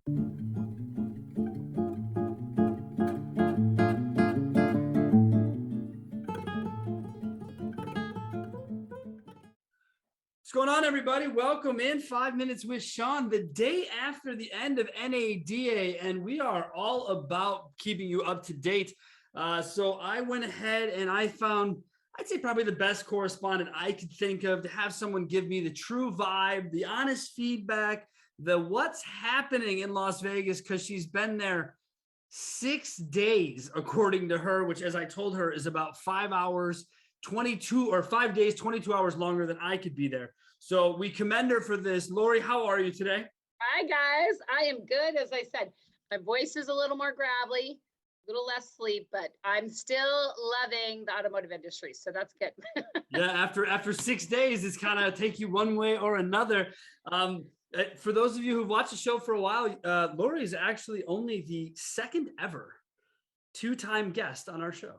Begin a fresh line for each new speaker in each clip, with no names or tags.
What's going on, everybody? Welcome in 5 Minutes with Sean, the day after the end of NADA, and we are all about keeping you up to date. So I went ahead and I found, I'd say probably the best correspondent I could think of to have someone give me the true vibe, the honest feedback, the what's happening in Las Vegas, because she's been there 6 days, according to her, which, as I told her, is about 5 hours, 22 or 5 days, 22 hours longer than I could be there. So we commend her for this. Laurie, how are you today?
Hi, guys. I am good. As I said, my voice is a little more gravelly, a little less sleep, but I'm still loving the automotive industry. So that's good.
Yeah, after 6 days, it's kind of take you one way or another. For those of you who've watched the show for a while, Laurie is actually only the second ever two-time guest on our show.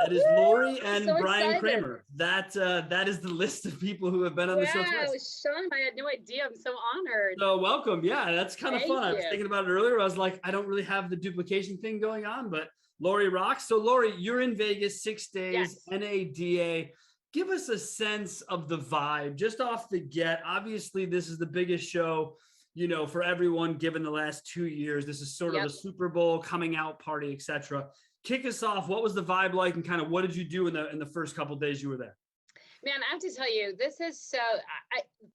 It is Laurie and
so
Brian
excited.
Kramer. That is the list of people who have been on the show twice.
Sean, I had no idea. I'm so honored.
So welcome. Yeah, that's kind of fun.
Thank
I was
you.
thinking about it earlier. I was like, I don't really have the duplication thing going on, but Laurie rocks. So Laurie, you're in Vegas 6 days,
Yes.
NADA. Give us a sense of the vibe just off the get. Obviously, this is the biggest show, you know, for everyone given the last 2 years. This is sort of a Super Bowl coming out party, etc. Kick us off. What was the vibe like, and kind of what did you do in the first couple of days you were there?
Man, I have to tell you, this is so,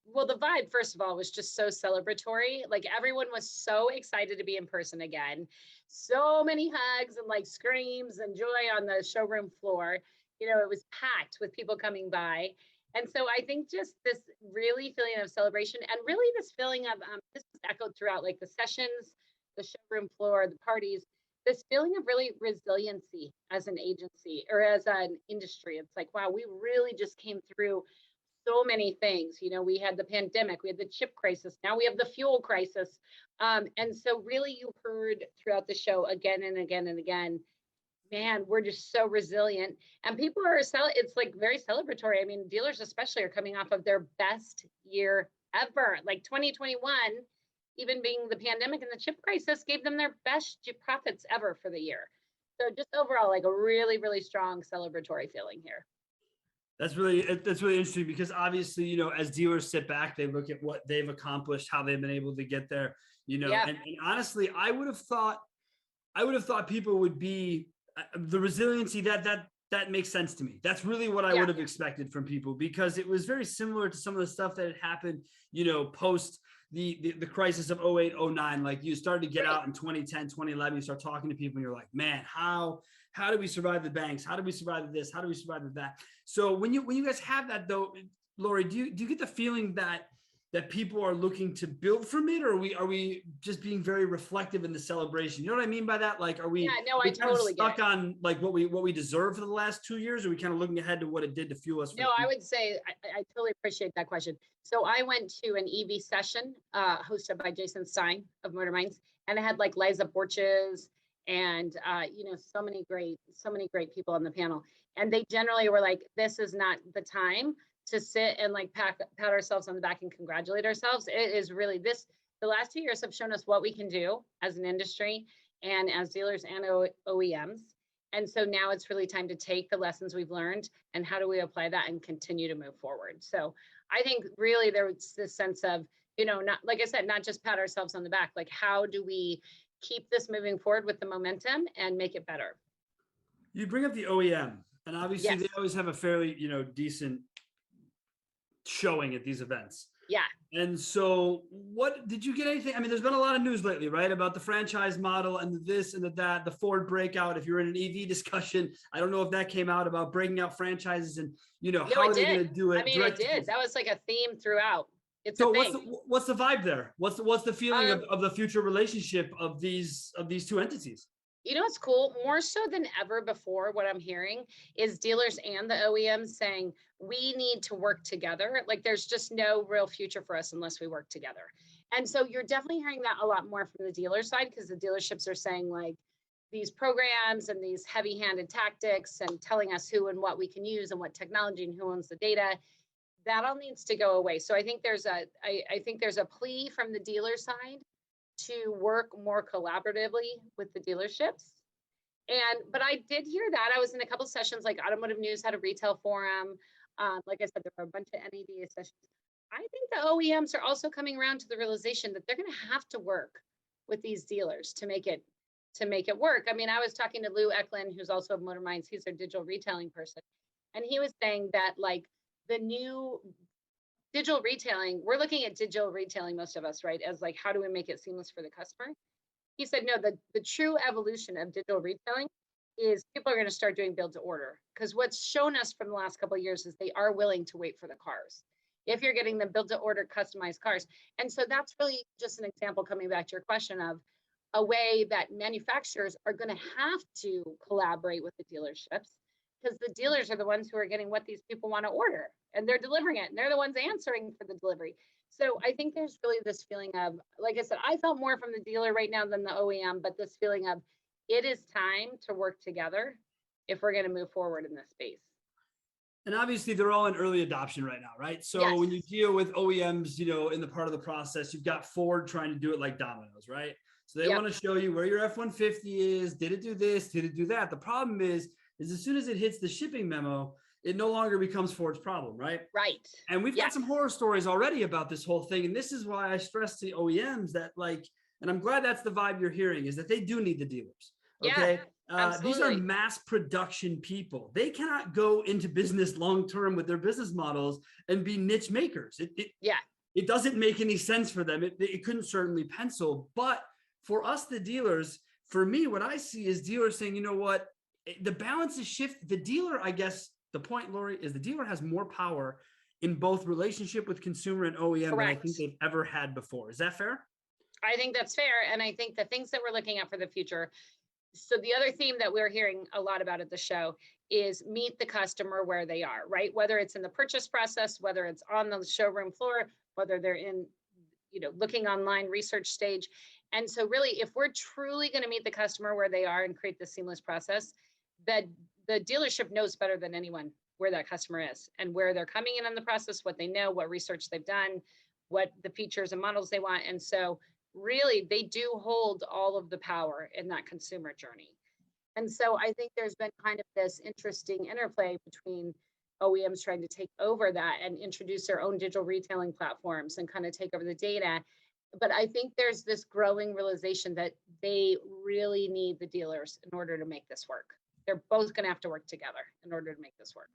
well, the vibe, first of all, was just so celebratory. Like, everyone was so excited to be in person again. So many hugs and like screams and joy on the showroom floor. You know, it was packed with people coming by. And so I think just this really feeling of celebration, and really this feeling of, this was echoed throughout like the sessions, the showroom floor, the parties, this feeling of really resiliency as an agency or as an industry. It's like, wow, we really just came through so many things. You know, we had the pandemic, we had the chip crisis, now we have the fuel crisis. And so really you heard throughout the show again and again and again, man, we're just so resilient. And people are, it's like very celebratory. I mean, dealers especially are coming off of their best year ever. Like 2021, even being the pandemic and the chip crisis, gave them their best profits ever for the year. So just overall, like a really, really strong celebratory feeling here.
That's really interesting, because obviously, you know, as dealers sit back, they look at what they've accomplished, how they've been able to get there, you know, and honestly, I would have thought people would be the resiliency that makes sense to me. That's really what I would have expected from people, because it was very similar to some of the stuff that had happened, you know, post the crisis of 08, 09. Like, you started to get out in 2010, 2011, you start talking to people and you're like, man, how do we survive the banks? How do we survive this? How do we survive that? So when you guys have that though, Laurie, do you get the feeling that people are looking to build from it, or are we just being very reflective in the celebration? You know what I mean by that? Like, are we,
I totally
stuck on like what we deserve for the last 2 years? Or are we kind of looking ahead to what it did to fuel us?
No, I would say I totally appreciate that question. So I went to an EV session hosted by Jason Stein of Motor Minds, and it had like Liza Borches and you know, so many great people on the panel. And they generally were like, this is not the time to sit and like pat ourselves on the back and congratulate ourselves. It is really the last 2 years have shown us what we can do as an industry and as dealers and OEMs. And so now it's really time to take the lessons we've learned and how do we apply that and continue to move forward. So I think really there was this sense of, you know, not, like I said, not just pat ourselves on the back, like how do we keep this moving forward with the momentum and make it better?
You bring up the OEM, and obviously they always have a fairly, you know, decent showing at these events.
Yeah.
And so what did you get anything? I mean, there's been a lot of news lately, right? About the franchise model and this and that, the Ford breakout. If you're in an EV discussion, I don't know if that came out about breaking out franchises and, you know, how are they going to do it?
I mean, it did. That was like a theme throughout. It's
so
a thing.
What's the vibe there? What's the feeling of the future relationship of these two entities?
You know, it's cool. More so than ever before, what I'm hearing is dealers and the OEMs saying, we need to work together. Like, there's just no real future for us unless we work together. And so you're definitely hearing that a lot more from the dealer side, because the dealerships are saying like these programs and these heavy-handed tactics and telling us who and what we can use and what technology and who owns the data. That all needs to go away. So I think there's a plea from the dealer side to work more collaboratively with the dealerships. But I did hear that. I was in a couple sessions, like Automotive News had a retail forum. Like I said, there were a bunch of NADA sessions. I think the OEMs are also coming around to the realization that they're going to have to work with these dealers to make it work. I mean, I was talking to Lou Eklund, who's also of Motor Minds. He's their digital retailing person, and he was saying that like the new digital retailing, we're looking at digital retailing, most of us, right, as like how do we make it seamless for the customer? He said, no, the true evolution of digital retailing is people are going to start doing build to order, because what's shown us from the last couple of years is they are willing to wait for the cars. If you're getting them build to order customized cars. And so that's really just an example, coming back to your question, of a way that manufacturers are going to have to collaborate with the dealerships, because the dealers are the ones who are getting what these people want to order, and they're delivering it, and they're the ones answering for the delivery. So I think there's really this feeling of, like I said, I felt more from the dealer right now than the OEM, but this feeling of it is time to work together if we're going to move forward in this space.
And obviously they're all in early adoption right now, right? So
Yes.
when you deal with OEMs, you know, in the part of the process, you've got Ford trying to do it like Domino's, right? So they want to show you where your F-150 is. Did it do this? Did it do that? The problem is as soon as it hits the shipping memo, it no longer becomes Ford's problem, right?
Right.
And we've got some horror stories already about this whole thing. And this is why I stress to OEMs that, like, and I'm glad that's the vibe you're hearing, is that they do need the dealers. Okay. These are mass production people. They cannot go into business long-term with their business models and be niche makers. It doesn't make any sense for them. It couldn't certainly pencil. But for us, the dealers, for me, what I see is dealers saying, you know what, the balance is shifted. The dealer, I guess, the point, Laurie, is the dealer has more power in both relationship with consumer and OEM than I think they've ever had before. Is that fair?
I think that's fair. And I think the things that we're looking at for the future. So the other theme that we're hearing a lot about at the show is meet the customer where they are, right? Whether it's in the purchase process, whether it's on the showroom floor, whether they're in, looking online research stage. And so really, if we're truly going to meet the customer where they are and create the seamless process, that the dealership knows better than anyone where that customer is and where they're coming in on the process, what they know, what research they've done, what the features and models they want. And so really, they do hold all of the power in that consumer journey. And so I think there's been kind of this interesting interplay between OEMs trying to take over that and introduce their own digital retailing platforms and kind of take over the data. But I think there's this growing realization that they really need the dealers in order to make this work. They're both going to have to work together in order to make this work.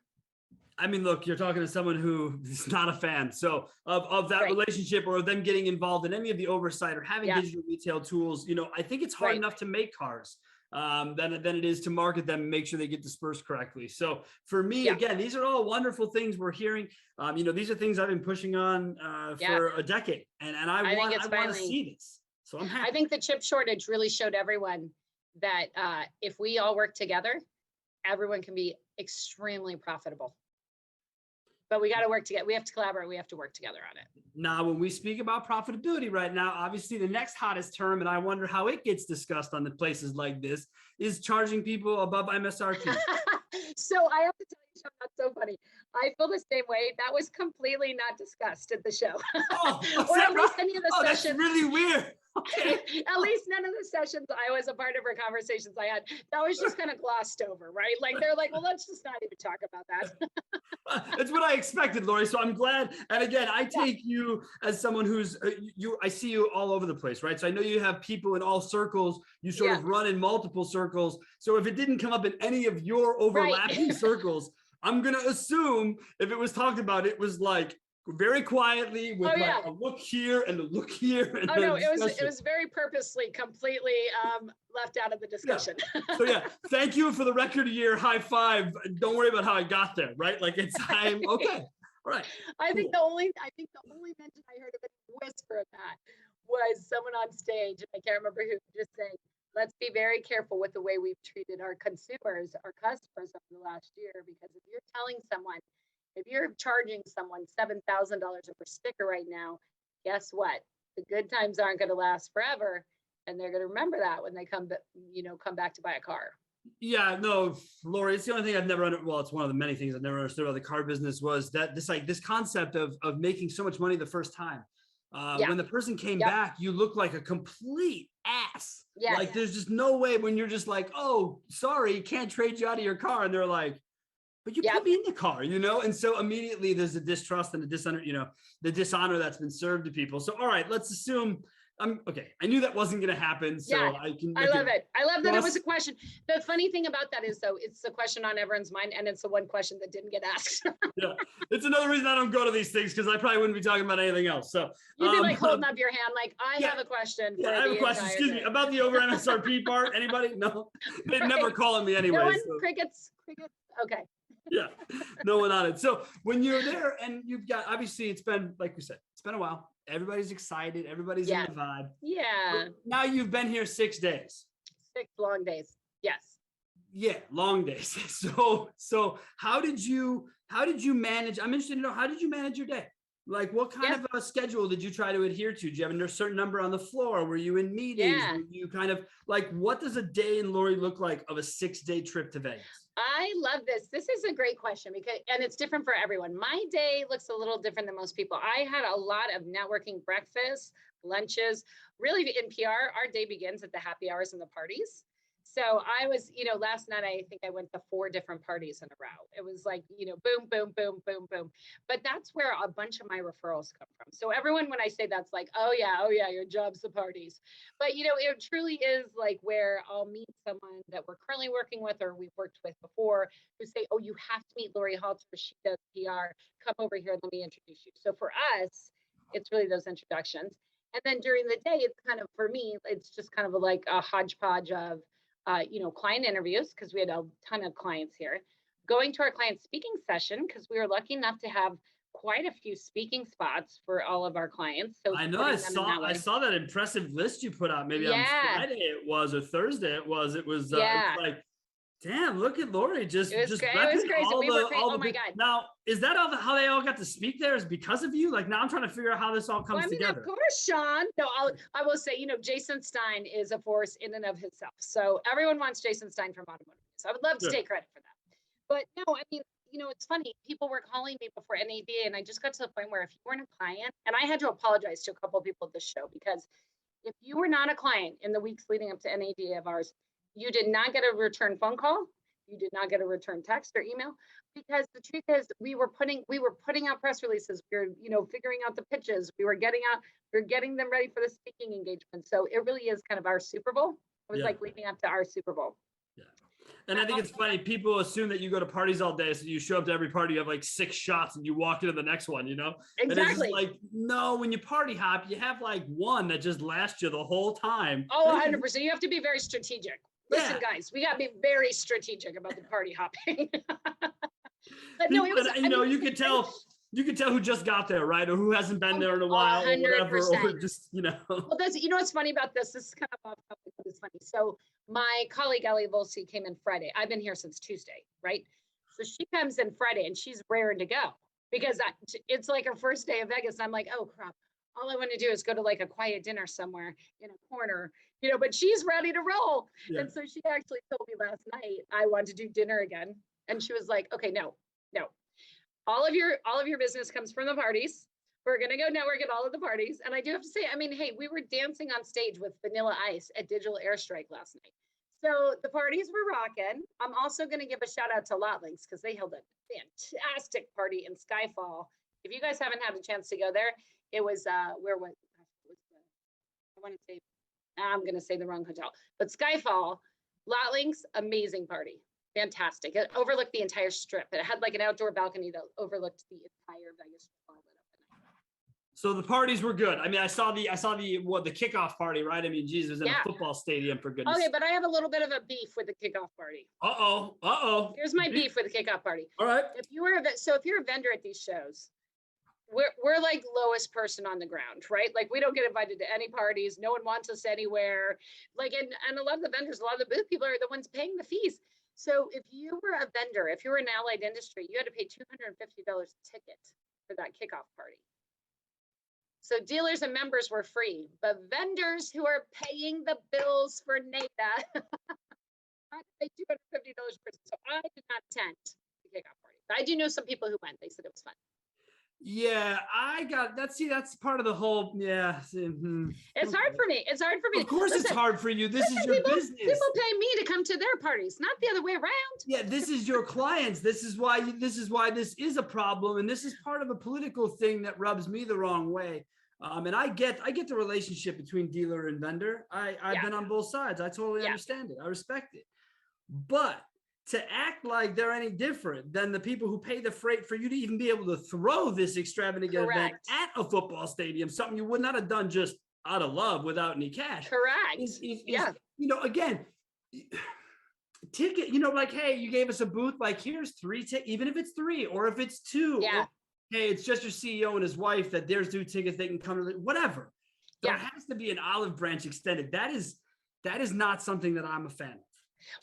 I mean, look, you're talking to someone who is not a fan. So of that relationship, or them getting involved in any of the oversight or having digital retail tools, I think it's hard enough to make cars than it is to market them and make sure they get dispersed correctly. So for me, again, these are all wonderful things we're hearing. These are things I've been pushing on for a decade, and I want to see this. So I'm happy.
I think the chip shortage really showed everyone that if we all work together, everyone can be extremely profitable. But we got to work together. We have to collaborate. We have to work together on it.
Now, when we speak about profitability right now, obviously the next hottest term, and I wonder how it gets discussed on the places like this, is charging people above MSRP.
So I have to tell you, Sean, that's so funny. I feel the same way. That was completely not discussed at the show. Or at least any of the sessions.
That's really weird. Okay.
At least none of the sessions I was a part of or conversations I had, that was just kind of glossed over, right? Like they're like, well, let's just not even talk about that.
That's what I expected, Laurie. So I'm glad. And again, I take you as someone who's I see you all over the place, right? So I know you have people in all circles. You sort of run in multiple circles. So if it didn't come up in any of your overlapping circles, I'm going to assume if it was talked about, it was like very quietly with a look here and a look here. And
it was very purposely, completely left out of the discussion.
So thank you for the record year high five. Don't worry about how I got there, right? Like I'm okay. All right.
I think the only mention I heard of it whisper of that was someone on stage, and I can't remember who, just saying, let's be very careful with the way we've treated our consumers, our customers over the last year, because if you're telling someone, if you're charging someone $7,000 over sticker right now, guess what? The good times aren't going to last forever, and they're going to remember that when they come back to buy a car.
Yeah, no, Laurie, it's the only thing I've never well, it's one of the many things I've never understood about the car business, was that this concept of making so much money the first time.
Yeah.
When the person came
Yep.
back, you look like a complete ass.
Yeah.
Like there's just no way when you're just like, oh, sorry, can't trade you out of your car. And they're like, but you
Yep.
put me in the car, you know? And so immediately there's a distrust and a dishonor, you know, the dishonor that's been served to people. So, all right, let's assume okay. I knew that wasn't going to happen. So
Yeah, I love it. I love that it was
trust-
a question. The funny thing about that is though, it's the question on everyone's mind and it's the one question that didn't get asked.
Yeah, it's another reason I don't go to these things because I probably wouldn't be talking about anything else. So
You'd be like holding up your hand, like, I
yeah,
have a question.
yeah, I have a question. Excuse me, about the over MSRP part. Anybody? No, they'd
Right.
never calling me anyway.
No one,
so.
crickets. Okay.
Yeah, no one on it. So when you're there and you've got, obviously it's been, like we said, it's been a while. Everybody's excited. Everybody's in the vibe.
Yeah.
But now you've been here 6 days.
6 long days. Yes.
Yeah, long days. So how did you manage? I'm interested to know, how did you manage your day? Like what kind of a schedule did you try to adhere to? Did you have a certain number on the floor? Were you in meetings?
Yeah.
Were you kind of like, what does a day in Laurie look like of a 6-day trip to Vegas?
I love this. This is a great question because, and it's different for everyone. My day looks a little different than most people. I had a lot of networking breakfasts, lunches. Really in PR, our day begins at the happy hours and the parties. So I was, last night, I think I went to 4 different parties in a row. It was like, boom, boom, boom, boom, boom. But that's where a bunch of my referrals come from. So everyone, when I say that's like, oh yeah, your job's the parties. But, it truly is like where I'll meet someone that we're currently working with or we've worked with before who say, oh, you have to meet Laurie Halter. She does PR. Come over here. Let me introduce you. So for us, it's really those introductions. And then during the day, it's kind of, for me, it's just kind of like a hodgepodge of, client interviews, because we had a ton of clients here, going to our client speaking session, because we were lucky enough to have quite a few speaking spots for all of our clients. So
I know I saw that impressive list you put out maybe on Friday it was, or Thursday it was like, damn, look at Laurie just
it was crazy. Oh my God.
Now, is that how they all got to speak there, is because of you? Like now I'm trying to figure out how this all comes together.
Of course, Sean. No, I will say, Jason Stein is a force in and of himself. So everyone wants Jason Stein from automotive. So I would love to take credit for that. But no, I mean, it's funny. People were calling me before NADA, and I just got to the point where if you weren't a client, and I had to apologize to a couple of people at this show, because if you were not a client in the weeks leading up to NADA of ours, you did not get a return phone call. You did not get a return text or email, because the truth is we were putting out press releases. We were, figuring out the pitches. We were getting them ready for the speaking engagement. So it really is kind of our Super Bowl. It was like leading up to our Super Bowl.
Yeah. And I think it's funny. People assume that you go to parties all day. So you show up to every party, you have like 6 shots and you walk into the next one,
Exactly.
And it's like, no, when you party hop, you have like one that just lasts you the whole time.
Oh, 100%. You have to be very strategic. Listen, guys, we got to be very strategic about the party hopping. But no, it was,
you could tell who just got there, right? Or who hasn't been there in a while 100%. Or whatever, or just,
Well, what's funny about this is kind of off topic, but it's funny. So my colleague, Ellie Volsi, came in Friday. I've been here since Tuesday, right? So she comes in Friday and she's raring to go because it's like her first day of Vegas. I'm like, oh crap. All I want to do is go to like a quiet dinner somewhere in a corner, but she's ready to roll. Yeah. And so she actually told me last night, I want to do dinner again. And she was like, okay, no. All of your business comes from the parties. We're going to go network at all of the parties. And I do have to say, I mean, hey, we were dancing on stage with Vanilla Ice at Digital Airstrike last night. So the parties were rocking. I'm also going to give a shout out to Lot Links because they held a fantastic party in Skyfall. If you guys haven't had a chance to go there, it was I'm going to say the wrong hotel, but Skyfall, Lot Links, amazing party. Fantastic. It overlooked the entire strip. It had like an outdoor balcony that overlooked the entire Vegas strip.
So the parties were good. I mean, I saw the kickoff party, right? I mean, Jesus, in a football stadium, for goodness.
Okay, but I have a little bit of a beef with the kickoff party.
Uh-oh.
Here's my beef with the kickoff party.
All right.
If you're a vendor at these shows, we're like lowest person on the ground, right? Like we don't get invited to any parties. No one wants us anywhere. Like, and a lot of the vendors, a lot of the booth people are the ones paying the fees. So if you were a vendor, if you were in allied industry, you had to pay $250 a ticket for that kickoff party. So dealers and members were free, but vendors who are paying the bills for NADA had to pay $250 per person. So I did not attend the kickoff party. But I do know some people who went. They said it was fun.
Yeah, I got that. See, that's part of the whole. Yeah.
It's
Okay.
hard for me. It's hard for me.
Of course, it's
Listen,
hard for you. This is your
people
business.
pay me to come to their parties, not the other way around.
Yeah, this is your clients. This is why this is a problem, and this is part of a political thing that rubs me the wrong way. And I get the relationship between dealer and vendor. I've
Yeah.
been on both sides. I totally
Yeah.
understand it. I respect it. But to act like they're any different than the people who pay the freight for you to even be able to throw this extravagant event
Correct.
at a football stadium, something you would not have done just out of love without any cash.
Correct. Yeah.
Again, ticket, like, hey, you gave us a booth, like, here's 3 tickets, even if it's 3 or if it's 2.
Yeah.
Or, hey, it's just your CEO and his wife that there's 2 tickets, they can come to whatever. There
Yeah.
has to be an olive branch extended. That is not something that I'm a fan of.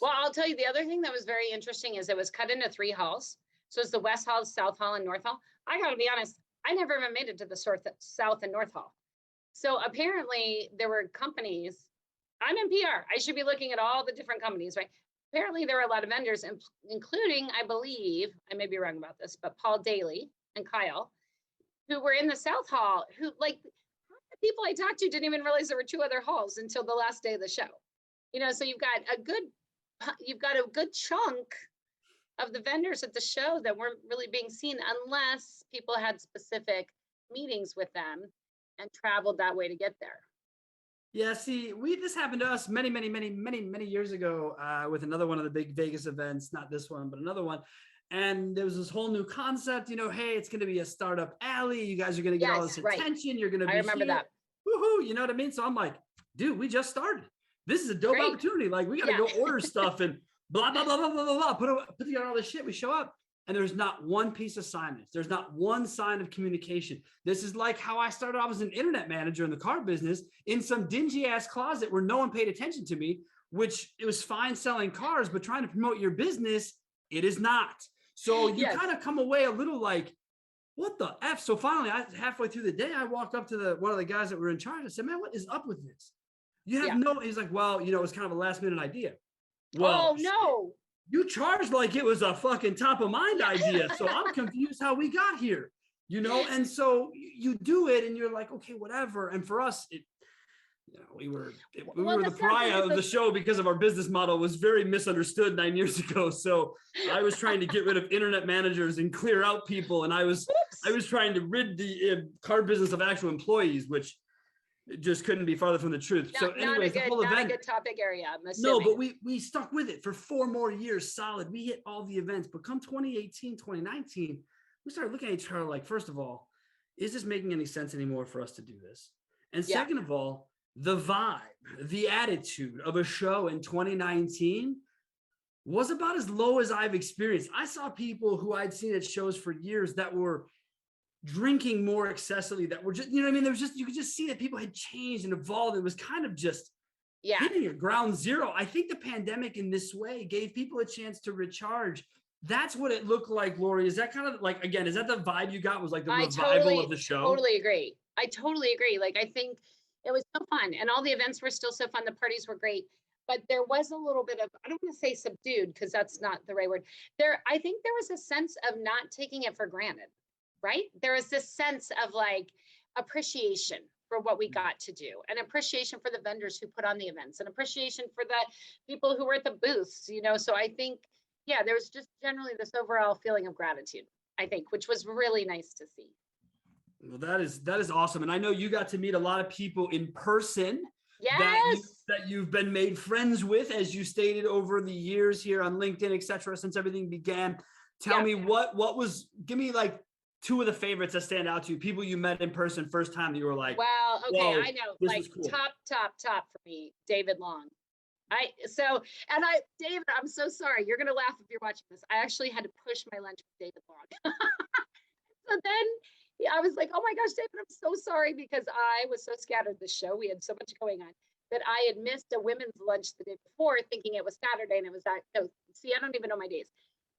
Well, I'll tell you the other thing that was very interesting is it was cut into 3 halls. So it's the West Hall, South Hall, and North Hall. I got to be honest, I never even made it to the South and North Hall. So apparently there were companies. I'm in PR. I should be looking at all the different companies, right? Apparently there were a lot of vendors, including, I believe, I may be wrong about this, but Paul Daly and Kyle, who were in the South Hall, who, like, the people I talked to didn't even realize there were 2 other halls until the last day of the show. So you've got a good chunk of the vendors at the show that weren't really being seen unless people had specific meetings with them and traveled that way to get there.
Yeah, see, this happened to us many, many, many, many, many years ago with another one of the big Vegas events, not this one, but another one. And there was this whole new concept, hey, it's going to be a startup alley. You guys are going to get all this attention. You're going to be
I remember that.
Woohoo, you know what I mean? So I'm like, dude, we just started. This is a dope opportunity. Like, we got to go order stuff and blah, blah, blah, blah, blah, blah, blah. Put together all this shit. We show up. And there's not one piece of signage. There's not one sign of communication. This is like how I started off as an internet manager in the car business in some dingy ass closet where no one paid attention to me, which it was fine selling cars, but trying to promote your business, it is not. So you kind of come away a little like, what the F? So finally, halfway through the day, I walked up to one of the guys that were in charge. I said, man, what is up with this? You have no, he's like, well, it was kind of a last minute idea. Well,
oh, no.
You charged like it was a fucking top of mind idea. So I'm confused how we got here, and so you do it and you're like, okay, whatever. And for us, we were the pariah of the show because of our business model was very misunderstood 9 years ago. So I was trying to get rid of internet managers and clear out people. And I was trying to rid the car business of actual employees, which it just couldn't be farther from the truth. So anyways, the whole event,
not a good topic area.
No, but we stuck with it for 4 more years solid. We hit all the events, but come 2018, 2019, we started looking at each other like, first of all, is this making any sense anymore for us to do this? And second of all, the vibe, the attitude of a show in 2019 was about as low as I've experienced. I saw people who I'd seen at shows for years that were drinking more excessively, that were just, there was just, you could just see that people had changed and evolved. It was kind of just hitting at ground zero. I think the pandemic in this way gave people a chance to recharge. That's what it looked like, Laurie. Is that kind of like, again, is that the vibe you got, was like the revival of the show?
I totally agree. Like, I think it was so fun and all the events were still so fun. The parties were great, but there was a little bit of, I don't want to say subdued because that's not the right word. I think there was a sense of not taking it for granted. Right? There was this sense of like appreciation for what we got to do, and appreciation for the vendors who put on the events, and appreciation for the people who were at the booths, So I think, there was just generally this overall feeling of gratitude, I think, which was really nice to see.
Well, that is awesome. And I know you got to meet a lot of people in person.
Yes.
That you've been made friends with, as you stated, over the years here on LinkedIn, et cetera, since everything began. Tell me give me like 2 of the favorites that stand out to you, people you met in person first time that you were like,
well, okay, I know, like
cool.
top for me, David Long. David, I'm so sorry. You're going to laugh if you're watching this. I actually had to push my lunch with David Long. So then I was like, oh my gosh, David, I'm so sorry, because I was so scattered this show. We had so much going on that I had missed a women's lunch the day before, thinking it was Saturday, and it was I don't even know my days.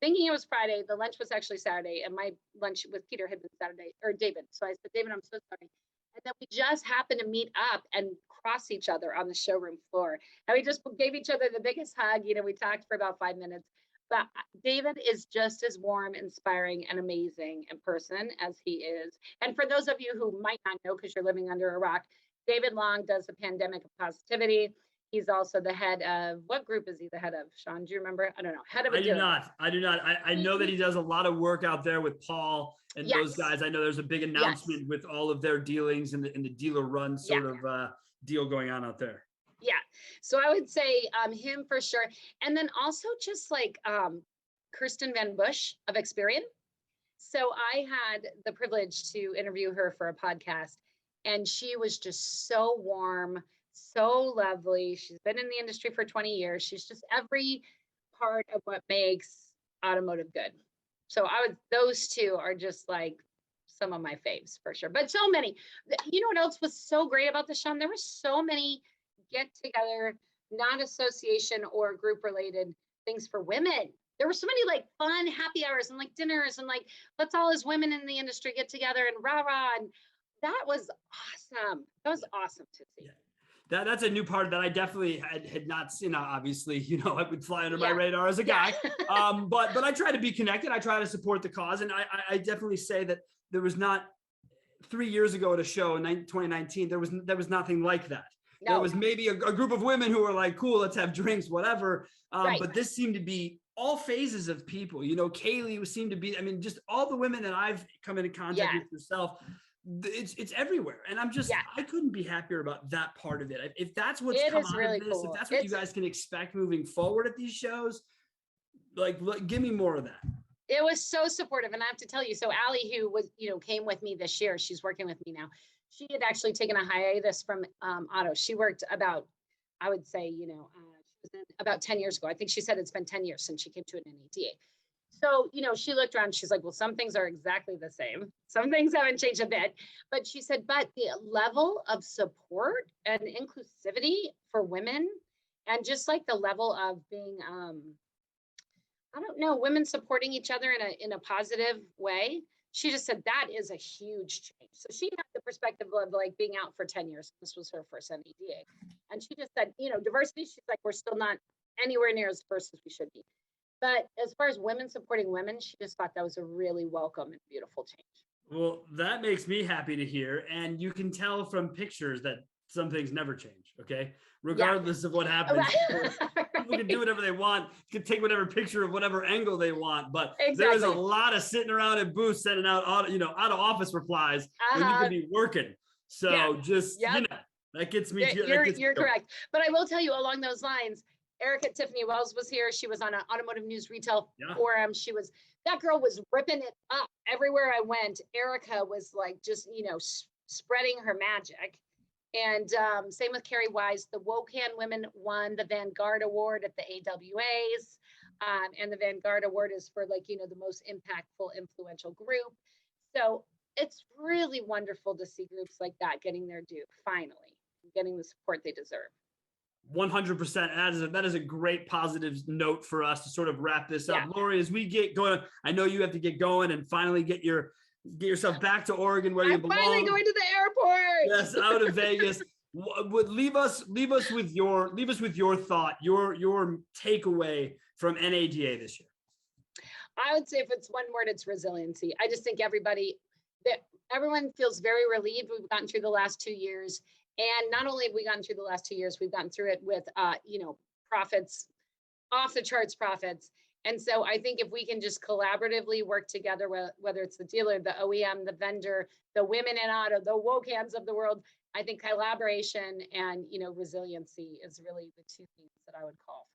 Thinking it was Friday, the lunch was actually Saturday, and my lunch with Peter had been Saturday, or David. So I said, David, I'm so sorry. And then we just happened to meet up and cross each other on the showroom floor. And we just gave each other the biggest hug. We talked for about 5 minutes. But David is just as warm, inspiring, and amazing in person as he is. And for those of you who might not know because you're living under a rock, David Long does the Pandemic of Positivity. He's also the head of, what group is he the head of? Sean, do you remember? I don't know. Head of a
I do
dealer.
not. I do not. I know that he does a lot of work out there with Paul and those
Yes.
guys. I know there's a big announcement
Yes.
with all of their dealings and the dealer run sort of deal going on out there.
Yeah. So I would say him for sure. And then also just like Kirsten Van Bush of Experian. So I had the privilege to interview her for a podcast, and she was just so warm, so lovely. She's been in the industry for 20 years. She's just every part of what makes automotive good. So those two are just like some of my faves for sure, but so many. You know what else was so great about the Sean? There were so many get together, not association or group related things for women. There were so many like fun happy hours and like dinners and like, let's all as women in the industry get together and rah rah. And that was awesome. That was awesome to see.
Yeah. That's a new part that I definitely had not seen. Obviously, it would fly under my radar as a guy. But I try to be connected. I try to support the cause. And I definitely say that there was not 3 years ago at a show in 2019, there was nothing like that. No. There was maybe a group of women who were like, cool, let's have drinks, whatever. But this seemed to be all phases of people. Kaylee seemed to be, just all the women that I've come into contact with yourself, it's everywhere. And I couldn't be happier about that part of it. If that's what's come out of this, cool. If that's what you guys can expect moving forward at these shows, like give me more of that.
It was so supportive. And I have to tell you, so Allie, who was, came with me this year, she's working with me now. She had actually taken a hiatus from auto. She worked about, I would say, about 10 years ago. I think she said it's been 10 years since she came to an NADA. So, she looked around, she's like, well, some things are exactly the same. Some things haven't changed a bit. But she said, but the level of support and inclusivity for women and just like the level of being, I don't know, women supporting each other in a positive way. She just said that is a huge change. So she had the perspective of like being out for 10 years. This was her first NADA. And she just said, diversity, she's like, we're still not anywhere near as diverse as we should be. But as far as women supporting women, she just thought that was a really welcome and beautiful change.
Well, that makes me happy to hear. And you can tell from pictures that some things never change, okay? Regardless of what happens. People can do whatever they want, can take whatever picture of whatever angle they want, but there is a lot of sitting around in booths sending out out of office replies when you could be working. So that gets me.
You're correct. But I will tell you along those lines, Erica Tiffany Wells was here. She was on an automotive news retail forum. That girl was ripping it up everywhere I went. Erica was like, just, spreading her magic. And same with Carrie Wise. The WOCAN women won the Vanguard Award at the AWAs. And the Vanguard Award is for the most impactful, influential group. So it's really wonderful to see groups like that getting their due, finally, getting the support they deserve.
100%. That is a great positive note for us to sort of wrap this up. Laurie, as we get going, I know you have to get going and finally get yourself back to Oregon where you belong.
I'm finally going to the airport.
Yes, out of Vegas. Leave us with your thought, your takeaway from NADA this year.
I would say if it's one word, it's resiliency. I just think everyone feels very relieved. We've gotten through the last 2 years. And not only have we gotten through the last 2 years, we've gotten through it with, profits, off the charts profits. And so I think if we can just collaboratively work together, whether it's the dealer, the OEM, the vendor, the women in auto, the WOCANs of the world, I think collaboration and, resiliency is really the two things that I would call.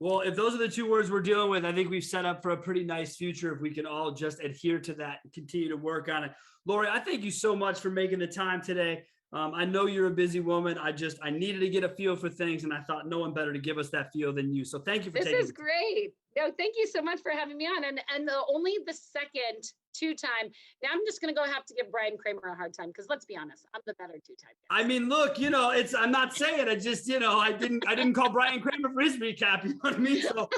Well, if those are the two words we're dealing with, I think we've set up for a pretty nice future if we can all just adhere to that and continue to work on it. Laurie, I thank you so much for making the time today. I know you're a busy woman. I needed to get a feel for things, and I thought no one better to give us that feel than you. So thank you for taking it.
This is great. No, thank you so much for having me on. And only the second two-time. Now I'm just going to have to give Brian Kramer a hard time because let's be honest, I'm the better two-time.
Look, I'm not saying it. Just, I didn't call Brian Kramer for his recap. You know what I mean? So,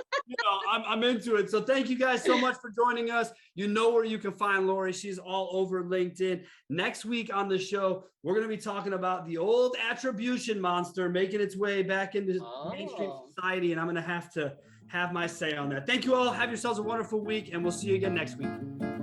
I'm into it. So thank you guys so much for joining us. You know where you can find Laurie. She's all over LinkedIn. Next week on the show, we're going to be talking about the old attribution monster making its way back into mainstream society. And I'm going to have to have my say on that. Thank you all. Have yourselves a wonderful week, and we'll see you again next week.